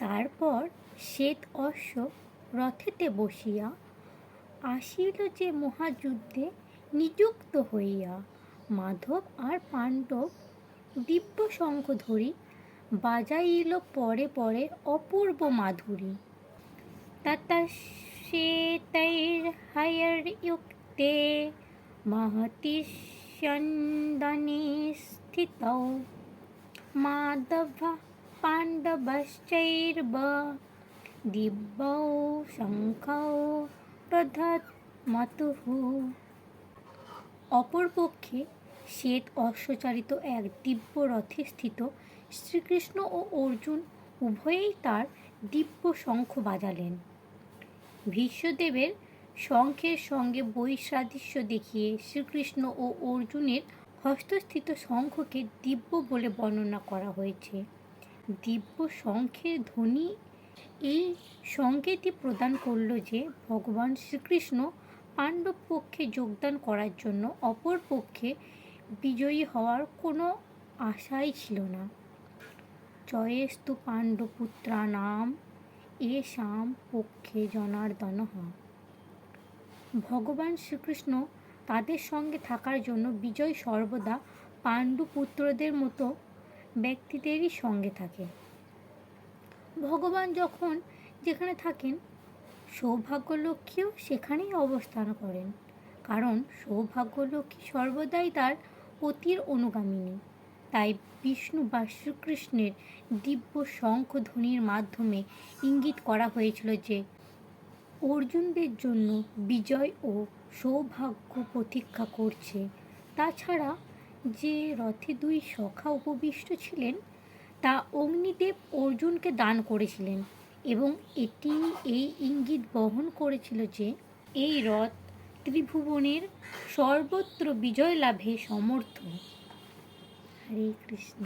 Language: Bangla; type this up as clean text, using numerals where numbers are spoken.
তারপর শ্বেত অশ্ব রথেতে বসিয়া আসিল যে মহাযুদ্ধে নিযুক্ত হইয়া। মাধব আর পাণ্ডব দিব্য শঙ্খ ধরি বাজাইল পরে পরে অপূর্ব মাধুরী। ততঃ শ্বেতৈর্হয়ৈর্যুক্তে महति स्यन्दने स्थितौ माधवः पाण्डवश्चैव दिव्यौ शङ्खौ প্রদধমতুঃ। অপরপক্ষে শ্বেত অশ্বচালিত এক দিব্য রথে স্থিত শ্রীকৃষ্ণ ও অর্জুন উভয়েই তার দিব্য শঙ্খ বাজালেন। ভীষ্মদেবের শঙ্খের সঙ্গে বৈসাদৃশ্য দেখিয়ে শ্রীকৃষ্ণ ও অর্জুনের হস্তস্থিত শঙ্খকে দিব্য বলে বর্ণনা করা হয়েছে। দিব্য শঙ্খের ধ্বনি এই সংকেতই প্রদান করল যে ভগবান শ্রীকৃষ্ণ পাণ্ডব পক্ষে যোগদান করার জন্য অপর পক্ষে বিজয়ী হওয়ার কোনো আশাই ছিল না। জয়েস্তু পাণ্ডবপুত্রাণাম येषां পক্ষে জনার্দনঃ। ভগবান শ্রীকৃষ্ণ তাদের সঙ্গে থাকার জন্য বিজয় সর্বদা পাণ্ডুপুত্রদের মতো ব্যক্তিদেরই সঙ্গে থাকে। ভগবান যখন যেখানে থাকেন সৌভাগ্যলক্ষ্মীও সেখানেই অবস্থান করেন, কারণ সৌভাগ্যলক্ষ্মী সর্বদাই তার পতির অনুগামিনী। তাই বিষ্ণু বা শ্রীকৃষ্ণের দিব্য শঙ্খধ্বনির মাধ্যমে ইঙ্গিত করা হয়েছিল যে অর্জুনদের জন্য বিজয় ও সৌভাগ্য প্রতীক্ষা করছে। তাছাড়া যে রথে দুই সখা উপবিষ্ট ছিলেন তা অগ্নিদেব অর্জুনকে দান করেছিলেন এবং এটি এই ইঙ্গিত বহন করেছিল যে এই রথ ত্রিভুবনের সর্বত্র বিজয় লাভে সমর্থ। হরে কৃষ্ণ।